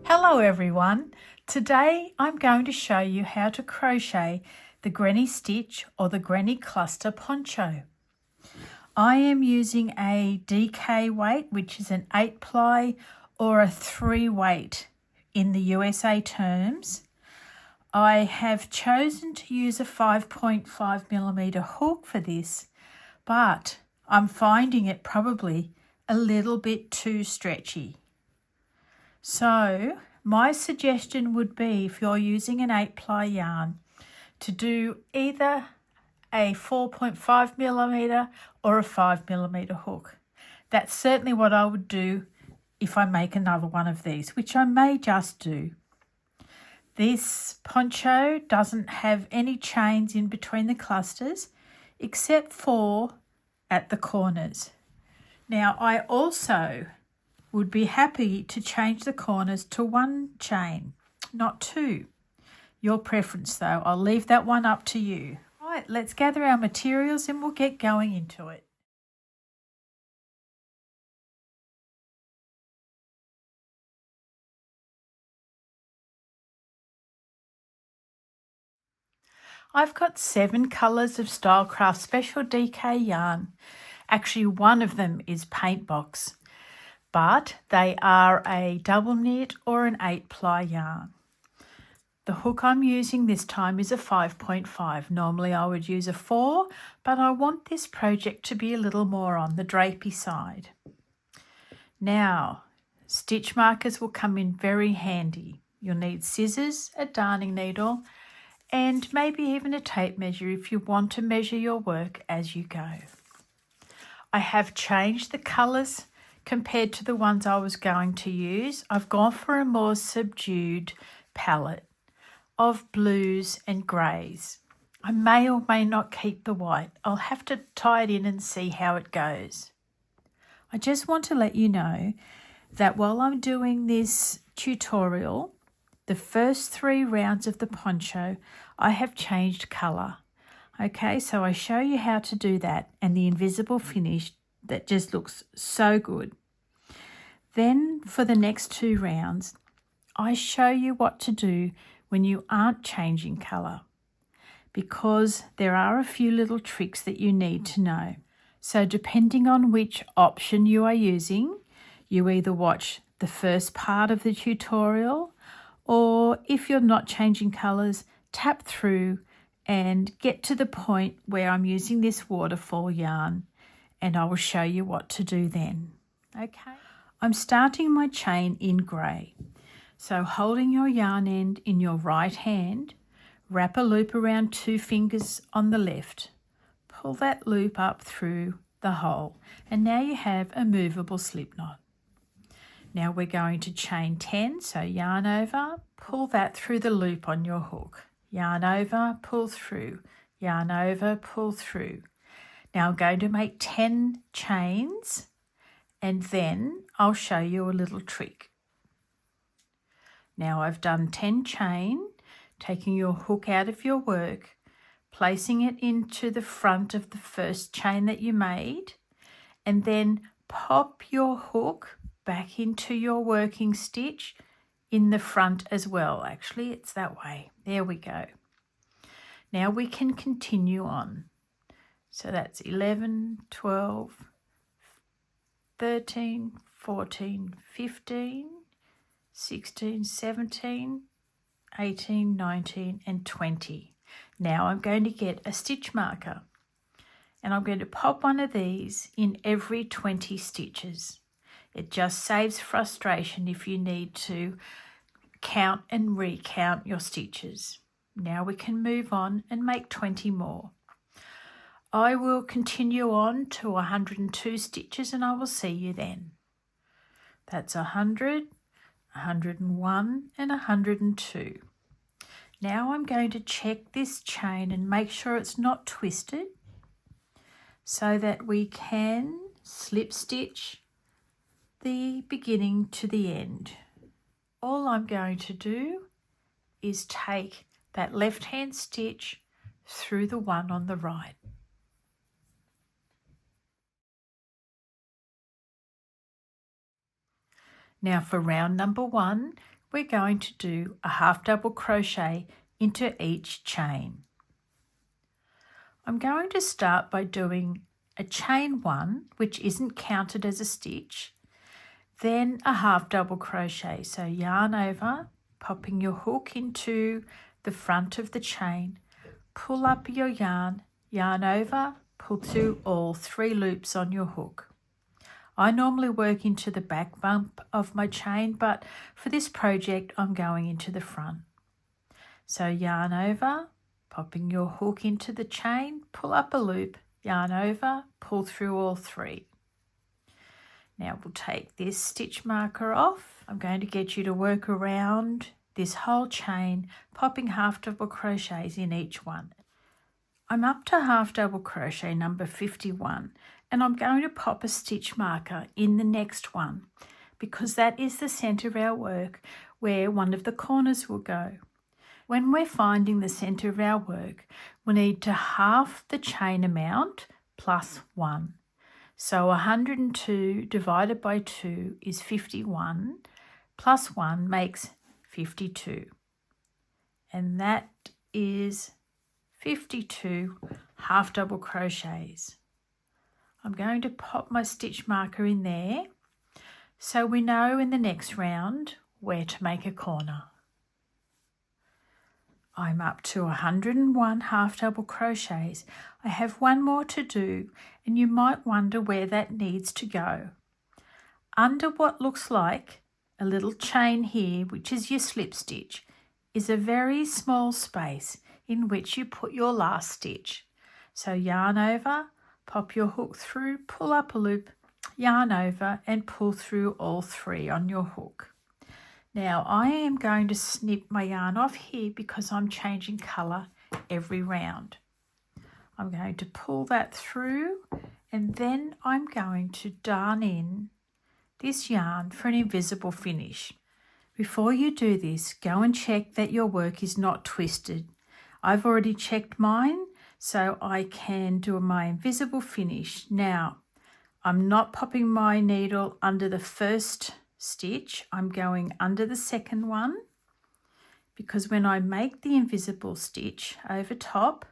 Hello everyone, today I'm going to show you how to crochet the Granny Stitch or the Granny Cluster Poncho. I am using a DK weight, which is an 8 ply or a 3 weight in the USA terms. I have chosen to use a 5.5mm hook for this, but I'm finding it probably a little bit too stretchy. So my suggestion would be, if you're using an 8 ply yarn, to do either a 4.5mm or a 5mm hook. That's certainly what I would do if I make another one of these, which I may just do. This poncho doesn't have any chains in between the clusters except for at the corners. Now I also would be happy to change the corners to 1 chain, not 2. Your preference though, I'll leave that one up to you. Right, let's gather our materials and we'll get going into it. I've got 7 colours of Stylecraft Special DK yarn. Actually, one of them is paint box, but they are a double knit or an 8 ply yarn. The hook I'm using this time is a 5.5. Normally I would use a 4, but I want this project to be a little more on the drapey side. Now, stitch markers will come in very handy. You'll need scissors, a darning needle, and maybe even a tape measure if you want to measure your work as you go. I have changed the colours compared to the ones I was going to use. I've gone for a more subdued palette of blues and greys. I may or may not keep the white. I'll have to tie it in and see how it goes. I just want to let you know that while I'm doing this tutorial, the first 3 rounds of the poncho, I have changed colour. Okay, so I show you how to do that and the invisible finish that just looks so good. Then for the next 2 rounds, I show you what to do when you aren't changing colour, because there are a few little tricks that you need to know. So depending on which option you are using, you either watch the first part of the tutorial, or if you're not changing colours, tap through and get to the point where I'm using this waterfall yarn, and I will show you what to do then. Okay, I'm starting my chain in grey. So holding your yarn end in your right hand, wrap a loop around 2 fingers on the left. Pull that loop up through the hole, and now you have a movable slip knot. Now we're going to chain 10, so yarn over, pull that through the loop on your hook. Yarn over, pull through, yarn over, pull through. Now I'm going to make 10 chains, and then I'll show you a little trick. Now I've done 10 chain, taking your hook out of your work, placing it into the front of the first chain that you made, and then pop your hook back into your working stitch in the front as well. Actually, it's that way. There we go. Now we can continue on. So that's 11, 12, 13, 14, 15, 16, 17, 18, 19 and 20. Now I'm going to get a stitch marker and I'm going to pop one of these in every 20 stitches. It just saves frustration if you need to count and recount your stitches. Now we can move on and make 20 more. I will continue on to 102 stitches and I will see you then. That's 100, 101 and 102. Now I'm going to check this chain and make sure it's not twisted so that we can slip stitch the beginning to the end. All I'm going to do is take that left hand stitch through the one on the right. Now for round number 1, we're going to do a half double crochet into each chain. I'm going to start by doing a chain 1, which isn't counted as a stitch, then a half double crochet. So yarn over, popping your hook into the front of the chain, pull up your yarn, yarn over, pull through all 3 loops on your hook. I normally work into the back bump of my chain, but for this project I'm going into the front. So yarn over, popping your hook into the chain, pull up a loop, yarn over, pull through all 3. Now we'll take this stitch marker off. I'm going to get you to work around this whole chain, popping half double crochets in each one. I'm up to half double crochet number 51, and I'm going to pop a stitch marker in the next one because that is the center of our work where one of the corners will go. When we're finding the center of our work, we need to half the chain amount plus 1. So 102 divided by 2 is 51, plus 1 makes 52. And that is 52 half double crochets. I'm going to pop my stitch marker in there so we know in the next round where to make a corner. I'm up to 101 half double crochets. I have one more to do, and you might wonder where that needs to go. Under what looks like a little chain here, which is your slip stitch, is a very small space in which you put your last stitch. So yarn over, pop your hook through, pull up a loop, yarn over and pull through all 3 on your hook. Now I am going to snip my yarn off here because I'm changing colour every round. I'm going to pull that through and then I'm going to darn in this yarn for an invisible finish. Before you do this, go and check that your work is not twisted. I've already checked mine so I can do my invisible finish. Now I'm not popping my needle under the first stitch, I'm going under the second one because when I make the invisible stitch over top,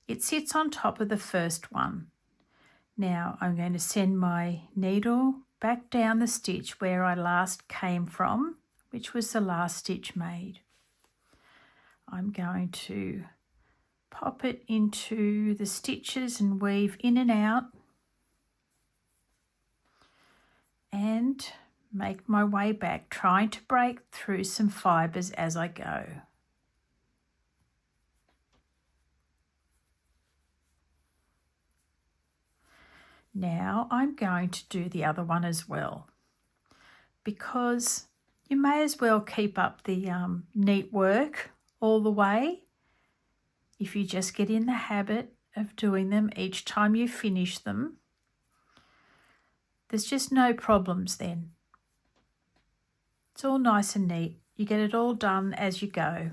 it sits on top of the first one. Now I'm going to send my needle back down the stitch where I last came from, which was the last stitch made. I'm going to pop it into the stitches and weave in and out and make my way back, trying to break through some fibres as I go. Now I'm going to do the other one as well because you may as well keep up the neat work all the way if you just get in the habit of doing them each time you finish them. There's just no problems then. It's all nice and neat. You get it all done as you go,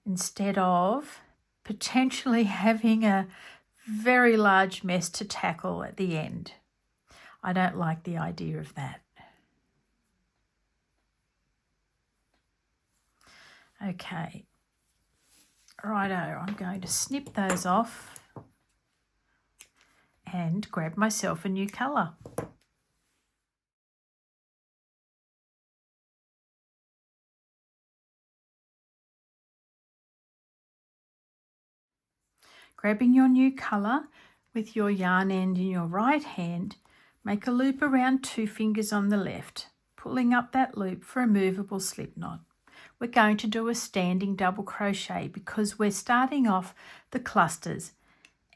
instead of potentially having a very large mess to tackle at the end. I don't like the idea of that. Okay, righto, I'm going to snip those off and grab myself a new colour. Grabbing your new colour with your yarn end in your right hand, make a loop around 2 fingers on the left, pulling up that loop for a movable slip knot. We're going to do a standing double crochet because we're starting off the clusters,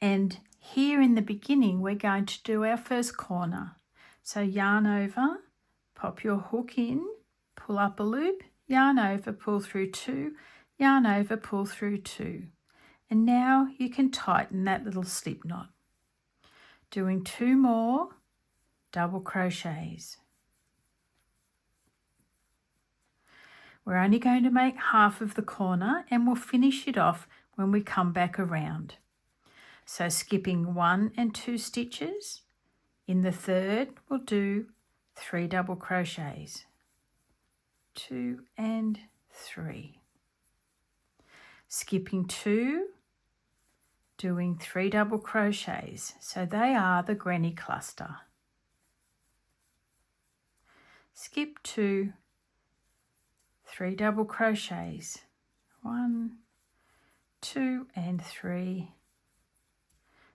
and here in the beginning we're going to do our first corner. So yarn over, pop your hook in, pull up a loop, yarn over, pull through 2, yarn over, pull through 2. And now you can tighten that little slip knot. Doing 2 more double crochets. We're only going to make half of the corner and we'll finish it off when we come back around. So skipping 1 and 2 stitches, In the third, we'll do 3 double crochets, 2 and 3. Skipping 2, doing 3 double crochets. So they are the granny cluster. Skip 2, 3 double crochets, 1, 2 and 3.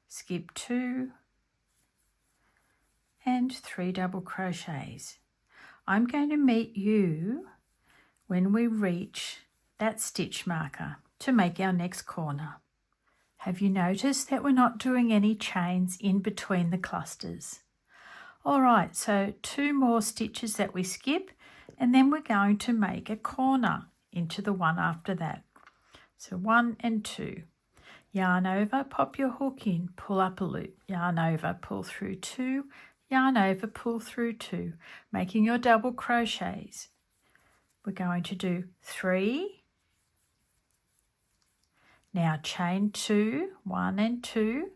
Skip 2 and 3 double crochets. I'm going to meet you when we reach that stitch marker to make our next corner. Have you noticed that we're not doing any chains in between the clusters? All right, so 2 more stitches that we skip, and then we're going to make a corner into the one after that. So 1 and 2. Yarn over, pop your hook in, pull up a loop, yarn over, pull through 2, yarn over, pull through 2, making your double crochets. We're going to do 3. Now chain 2, 1 and 2,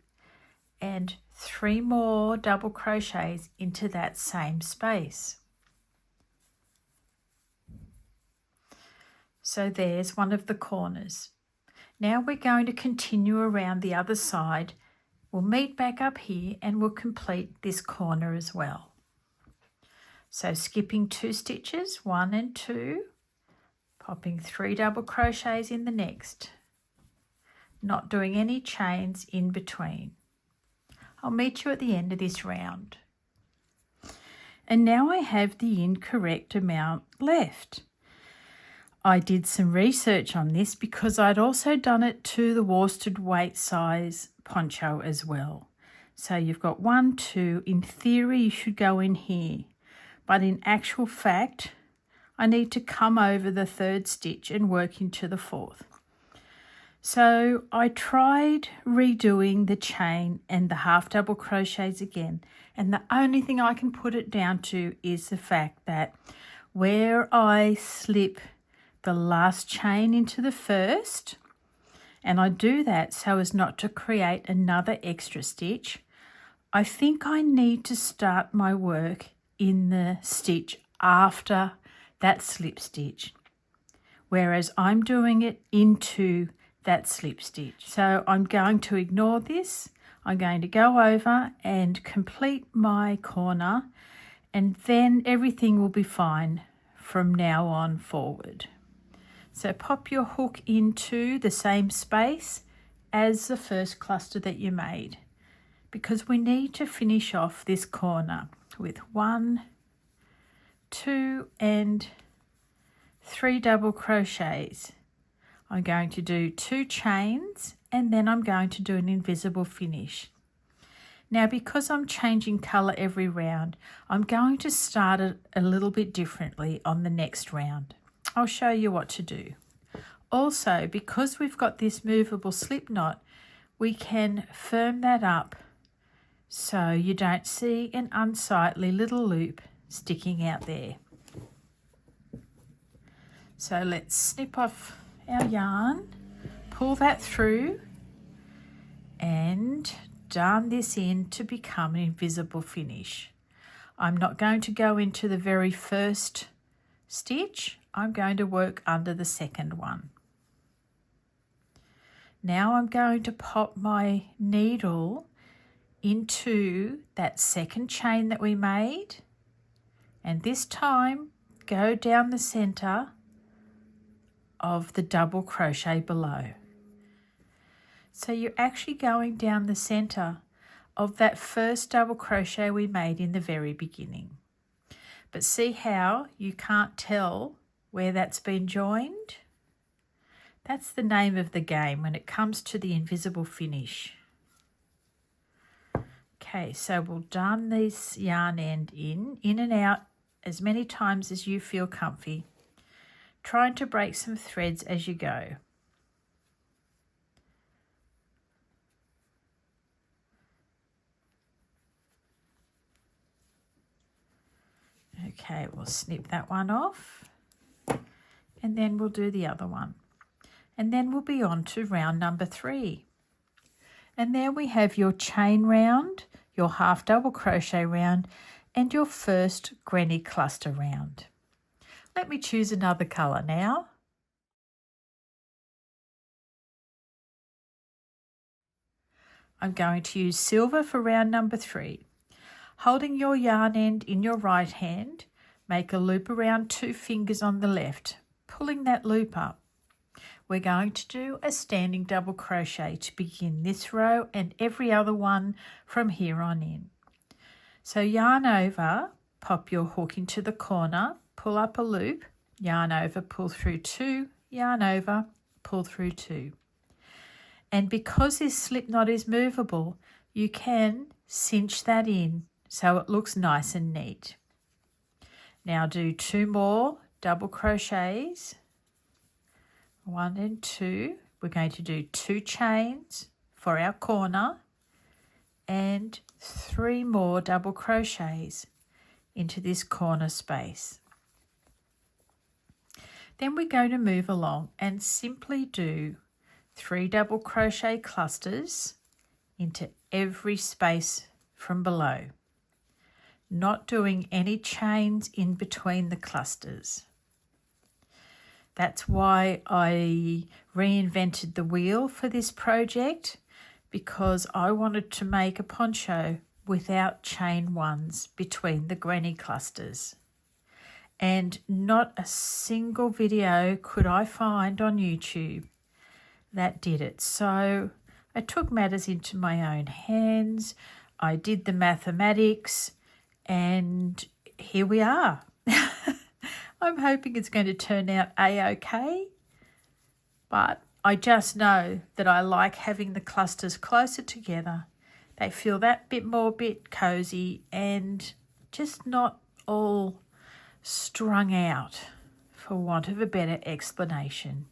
and 3 more double crochets into that same space. So there's one of the corners. Now we're going to continue around the other side. We'll meet back up here and we'll complete this corner as well. So skipping 2 stitches, 1 and 2, popping 3 double crochets in the next, not doing any chains in between. I'll meet you at the end of this round. And now I have the incorrect amount left. I did some research on this because I'd also done it to the worsted weight size poncho as well. So you've got 1, 2, in theory you should go in here, but in actual fact I need to come over the 3rd stitch and work into the 4th. So I tried redoing the chain and the half double crochets again, and the only thing I can put it down to is the fact that where I slip the last chain into the first, and I do that so as not to create another extra stitch, I think I need to start my work in the stitch after that slip stitch, whereas I'm doing it into that slip stitch. So I'm going to ignore this. I'm going to go over and complete my corner, and then everything will be fine from now on forward. So pop your hook into the same space as the first cluster that you made, because we need to finish off this corner with 1, 2 and 3 double crochets. I'm going to do 2 chains and then I'm going to do an invisible finish. Now, because I'm changing colour every round, I'm going to start it a little bit differently on the next round. I'll show you what to do. Also, because we've got this movable slip knot, we can firm that up so you don't see an unsightly little loop sticking out there. So let's snip off our yarn, pull that through and darn this in to become an invisible finish. I'm not going to go into the very first stitch. I'm going to work under the second one. Now I'm going to pop my needle into that second chain that we made, and this time go down the center of the double crochet below. So you're actually going down the center of that first double crochet we made in the very beginning. But see how you can't tell where that's been joined? That's the name of the game when it comes to the invisible finish. Okay, so we'll darn this yarn end in and out as many times as you feel comfy, trying to break some threads as you go. Okay, we'll snip that one off and then we'll do the other one. And then we'll be on to round number 3. And there we have your chain round your half double crochet round and your first granny cluster round. Let me choose another colour now. I'm going to use silver for round number 3. Holding your yarn end in your right hand, make a loop around 2 fingers on the left, pulling that loop up. We're going to do a standing double crochet to begin this row and every other one from here on in. So yarn over, pop your hook into the corner, pull up a loop, yarn over, pull through 2, yarn over, pull through 2. And because this slip knot is movable, you can cinch that in so it looks nice and neat. Now do 2 more double crochets, 1 and 2. We're going to do 2 chains for our corner and 3 more double crochets into this corner space. Then we're going to move along and simply do 3 double crochet clusters into every space from below, not doing any chains in between the clusters. That's why I reinvented the wheel for this project, because I wanted to make a poncho without chain ones between the granny clusters. And not a single video could I find on YouTube that did it. So I took matters into my own hands. I did the mathematics and here we are. I'm hoping it's going to turn out a-okay, but I just know that I like having the clusters closer together. They feel that bit cozy and just not all strung out, for want of a better explanation.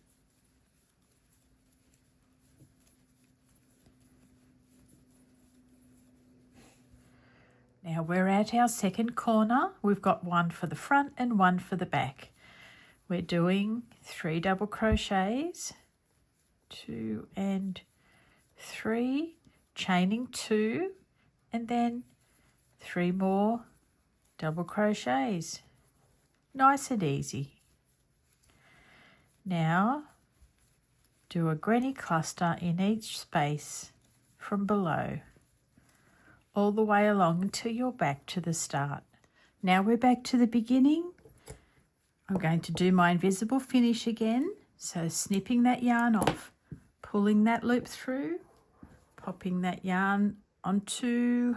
Now we're at our second corner. We've got 1 for the front and 1 for the back. We're doing 3 double crochets, 2 and 3, chaining 2, and then 3 more double crochets. Nice and easy. Now do a granny cluster in each space from below, all the way along until you're back to the start. Now we're back to the beginning. I'm going to do my invisible finish again. So snipping that yarn off, pulling that loop through, popping that yarn onto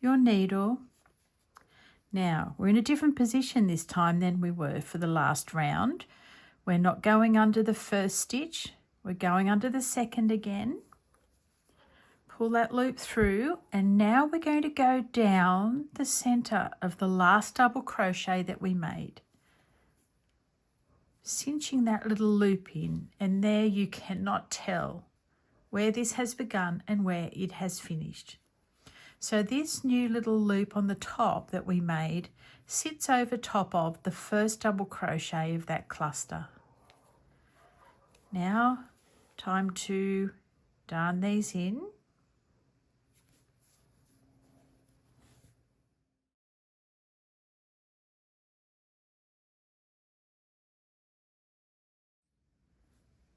your needle. Now we're in a different position this time than we were for the last round. We're not going under the first stitch, we're going under the second again. Pull that loop through, and now we're going to go down the center of the last double crochet that we made, cinching that little loop in, and there you cannot tell where this has begun and where it has finished. So this new little loop on the top that we made sits over top of the first double crochet of that cluster. Now time to darn these in.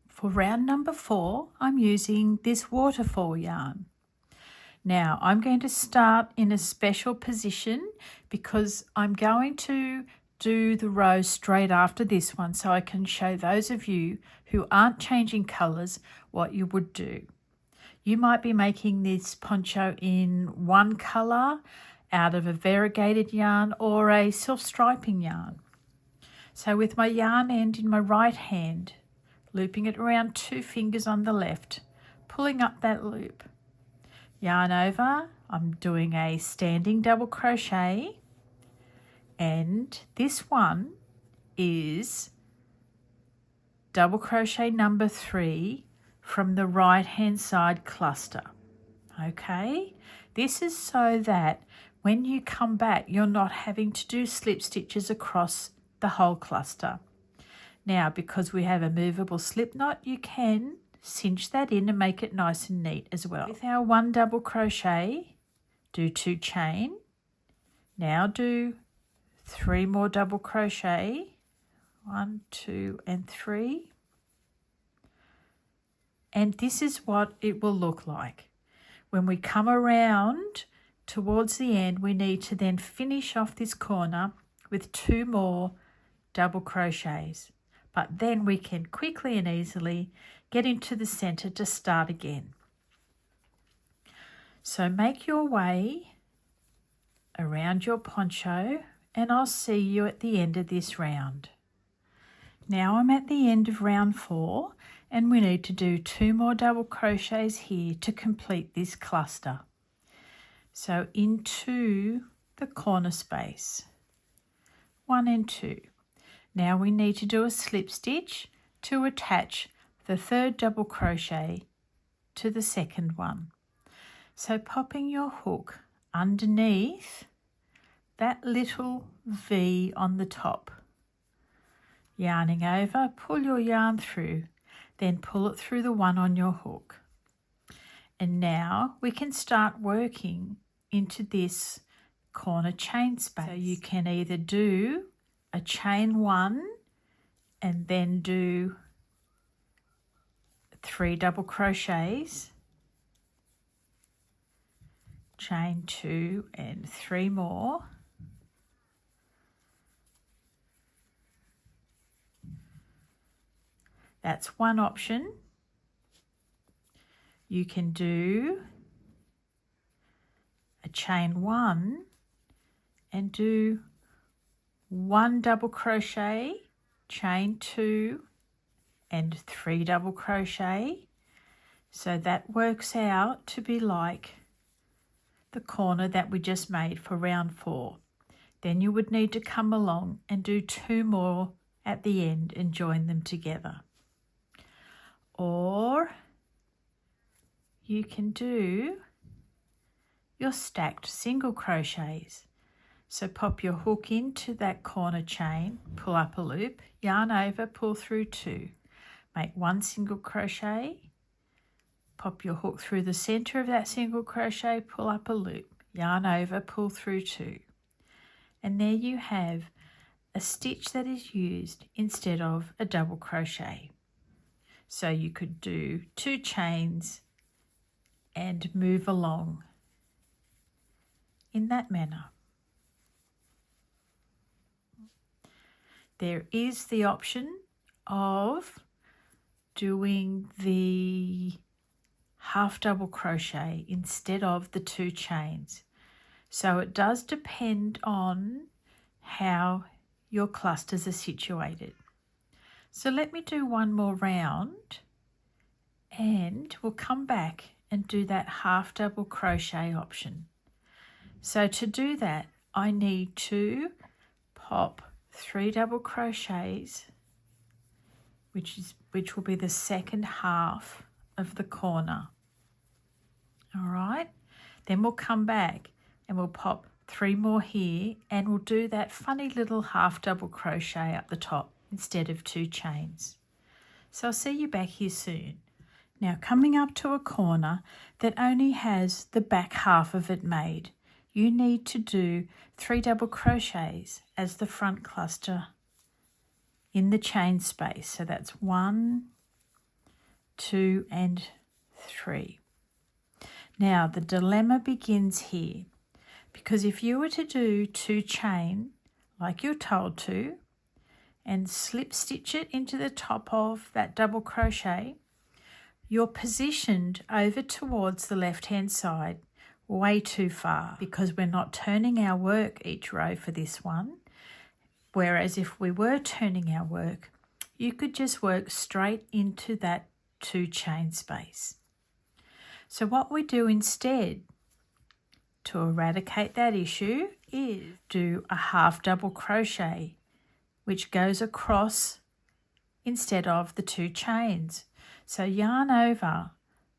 For round number 4, I'm using this waterfall yarn. Now I'm going to start in a special position because I'm going to do the row straight after this one, so I can show those of you who aren't changing colours what you would do. You might be making this poncho in one colour out of a variegated yarn or a self-striping yarn. So with my yarn end in my right hand, looping it around 2 fingers on the left, pulling up that loop, yarn over, I'm doing a standing double crochet, and this one is double crochet number 3 from the right hand side cluster. Okay, this is so that when you come back you're not having to do slip stitches across the whole cluster. Now, because we have a movable slip knot, you can cinch that in and make it nice and neat as well. With our 1 double crochet, do 2 chain. Now do 3 more double crochet, 1, 2 and 3, and this is what it will look like. When we come around towards the end, we need to then finish off this corner with 2 more double crochets, but then we can quickly and easily get into the center to start again. So make your way around your poncho and I'll see you at the end of this round. Now I'm at the end of round 4 and we need to do 2 more double crochets here to complete this cluster. So into the corner space, 1 and 2. Now we need to do a slip stitch to attach the 3rd double crochet to the 2nd one. So popping your hook underneath that little V on the top, yarning over, pull your yarn through, then pull it through the one on your hook. And now we can start working into this corner chain space. So you can either do a chain 1 and then do 3 double crochets, chain 2 and 3 more, that's one option. You can do a chain 1 and do 1 double crochet, chain 2 and 3 double crochet. So that works out to be like the corner that we just made for round 4. Then you would need to come along and do 2 more at the end and join them together. Or you can do your stacked single crochets. So pop your hook into that corner chain, pull up a loop, yarn over, pull through 2. Make 1 single crochet, pop your hook through the center of that single crochet, pull up a loop, yarn over, pull through 2. And there you have a stitch that is used instead of a double crochet. So you could do 2 chains and move along in that manner. There is the option of doing the half double crochet instead of the 2 chains. So it does depend on how your clusters are situated. So let me do one more round and we'll come back and do that half double crochet option. So to do that, I need to pop 3 double crochets, which will be the second half of the corner. All right, then we'll come back and we'll pop 3 more here and we'll do that funny little half double crochet up the top instead of 2 chains. So I'll see you back here soon. Now coming up to a corner that only has the back half of it made, you need to do 3 double crochets as the front cluster in the chain space. So that's 1, 2 and 3. Now the dilemma begins here, because if you were to do 2 chain like you're told to and slip stitch it into the top of that double crochet, you're positioned over towards the left hand side way too far, because we're not turning our work each row for this one. Whereas if we were turning our work, you could just work straight into that 2 chain space. So what we do instead to eradicate that issue is do a half double crochet, which goes across instead of the 2 chains. So yarn over,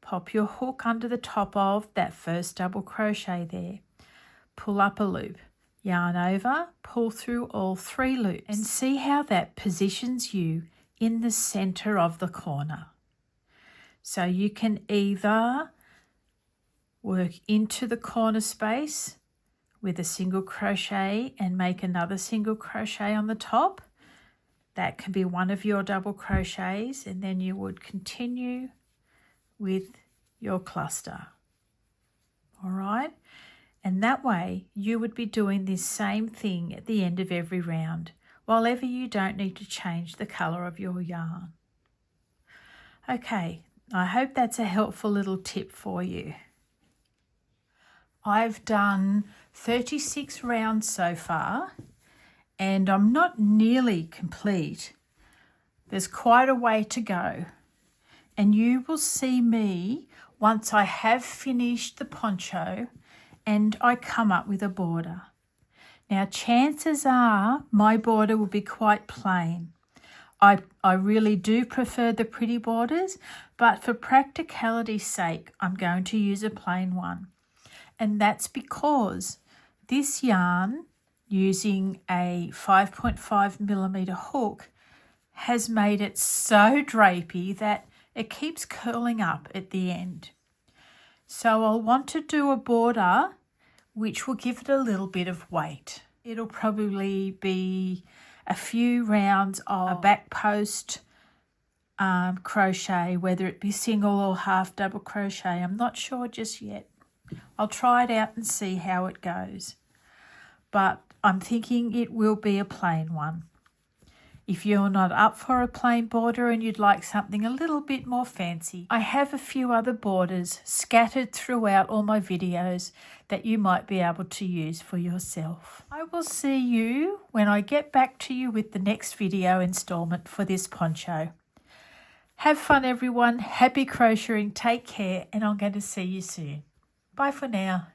pop your hook under the top of that first double crochet there, pull up a loop, yarn over, pull through all 3 loops, and see how that positions you in the center of the corner. So you can either work into the corner space with a single crochet and make another single crochet on the top. That can be one of your double crochets, and then you would continue with your cluster. All right, and that way you would be doing this same thing at the end of every round, while ever you don't need to change the colour of your yarn. Okay, I hope that's a helpful little tip for you. I've done 36 rounds so far, and I'm not nearly complete. There's quite a way to go, and you will see me once I have finished the poncho and I come up with a border. Now, chances are my border will be quite plain. I really do prefer the pretty borders, but for practicality's sake, I'm going to use a plain one. And that's because this yarn, using a 5.5mm hook, has made it so drapey that it keeps curling up at the end. So I'll want to do a border which will give it a little bit of weight. It'll probably be a few rounds of a back post crochet, whether it be single or half double crochet. I'm not sure just yet. I'll try it out and see how it goes. But I'm thinking it will be a plain one. If you're not up for a plain border and you'd like something a little bit more fancy, I have a few other borders scattered throughout all my videos that you might be able to use for yourself. I will see you when I get back to you with the next video installment for this poncho. Have fun, everyone. Happy crocheting. Take care, and I'm going to see you soon. Bye for now.